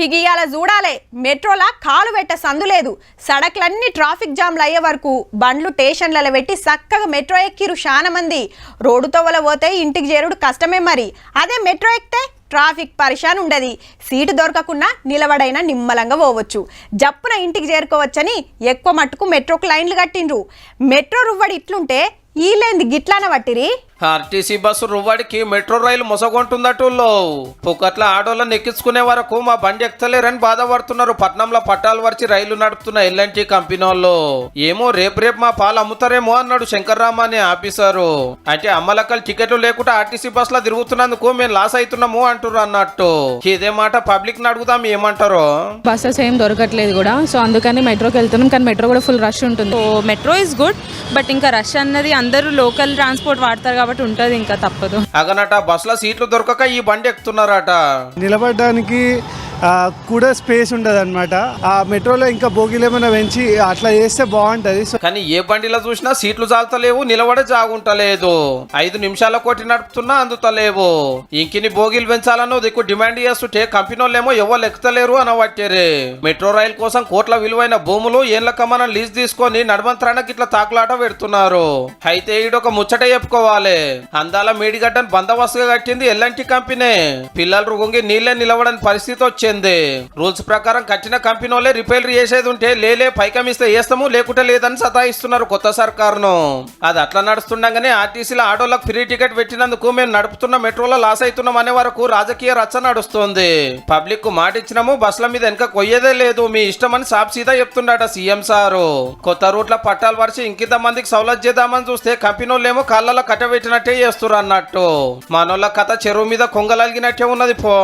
ఇగియాల చూడాలే మెట్రోలా కాలు పెట్ట సందు లేదు. సడక్లన్నీ ట్రాఫిక్ జామ్లు అయ్యే వరకు బండ్లు స్టేషన్లలో పెట్టి చక్కగా మెట్రో ఎక్కిరు చాలా మంది. రోడ్డు తవ్వల పోతే ఇంటికి చేరుడు కష్టమే మరి. అదే మెట్రో ఎక్కితే ట్రాఫిక్ పరిశాన్ ఉండదు. సీటు దొరకకుండా నిలబడైనా నిమ్మలంగా పోవచ్చు. జప్పున ఇంటికి చేరుకోవచ్చని ఎక్కువ మట్టుకు మెట్రోకు లైన్లు కట్టిండ్రు. మెట్రో రువ్వడి ఇట్లుంటే ఈలేంది గిట్లాన పట్టిరి. ఆర్టీసీ బస్సు రువ్వాడికి మెట్రో రైలు మొసగొంటుందటూల్లో పుక్కట్ల ఆడోళ్ళని ఎక్కించుకునే వరకు మా బండి ఎక్కలేరని బాధపడుతున్నారు. పట్నంలో పట్టాలు వరిచి రైలు నడుపుతున్న ఎల్ఎన్టీ కంపెనీ వాళ్ళు. ఏమో రేపు మా పాలు అమ్ముతారేమో అన్నాడు శంకర్రామ అనే ఆఫీసరు. అయితే అమ్మలక్కలు టికెట్లు లేకుండా ఆర్టీసీ బస్ లో తిరుగుతున్నందుకు మేము లాస్ అవుతున్నాము అంటారు అన్నట్టు. ఇదే మాట పబ్లిక్ ని అడుగుదాం ఏమంటారు. బస్సెస్ ఏం దొరకట్లేదు కూడా, సో అందుకని మెట్రోకి వెళ్తున్నాం. కానీ మెట్రో కూడా ఫుల్ రష్ ఉంటుంది. So metro is good, but ఇంకా రష్ అన్నది అందరూ లోకల్ ట్రాన్స్పోర్ట్ వాడతారు కాబట్టి ఉంటది, ఇంకా తప్పదు. అగనట బస్సులో సీట్లు దొరకక ఈ బండి ఎక్కుతున్నారట. నిలబడడానికి కూడా స్పేస్ ఉండదు అనమాట. ఆ మెట్రోలో ఇంకా బోగీలు ఏమైనా పెంచి అట్లా చేస్తే బాగుంటది. కానీ ఏ బండిలో చూసినా సీట్లు చాలతలేవు, నిలబడే జాగుంటలేదు. 5 నిమిషాల కోటి నడుపుతున్నా అందుతలేవు. ఇంకిని బోగీలు పెంచాలన్నో దిక్కు డిమాండ్ చేస్తుంటే కంపెనీ వాళ్ళేమో ఎవరు ఎక్కుతలేరు అనవట్టారు. మెట్రో రైలు కోసం కోట్ల విలువైన భూములు ఏళ్ళక మనం లీజ్ తీసుకొని నడమంత్రానికి ఇట్లా తాకులాట పెడుతున్నారు. అయితే ఈడొక ముచ్చట చెప్పుకోవాలి. అందాల మేడిగడ్డను బందోబస్తుగా కట్టింది ఎల్ఎన్టీ కంపెనీ. పిల్లలు రుగొంగి నీళ్ళే నిలవడని పరిస్థితి వచ్చింది. రూల్స్ ప్రకారం కట్టిన కంపెనీ వాళ్ళే రిపేర్ చేసేది ఉంటే లేలే పైకమిస్తే వేస్తాము లేకుంటే లేదని సతాయిస్తున్నారు కొత్త సర్కారును. అది అట్లా నడుస్తుండగానే ఆర్టీసీలో ఆడోళ్ళకు ఫ్రీ టికెట్ పెట్టినందుకు మేము నడుపుతున్న మెట్రోలో లాస్ అవుతున్నాం అనే వరకు రాజకీయ రచ్చ నడుస్తుంది. పబ్లిక్ కు మాట ఇచ్చినాము, బస్సుల మీద వెనక కొయ్యేదే లేదు, మీ ఇష్టం అని సాప్ సీదా చెప్తుండట సీఎం సారు. కొత్త రూట్ల పట్టాలు వరిచి ఇంకింత మందికి సౌలభ్యం చేద్దామని చూస్తే కంపెనీ వాళ్ళేమో కాళ్ళలో కట్టబెట్టినట్టే చేస్తున్నారు అన్నట్టు. మనోళ్ళ కథ చెరువు మీద కొంగలగినట్టే ఉన్నది పో.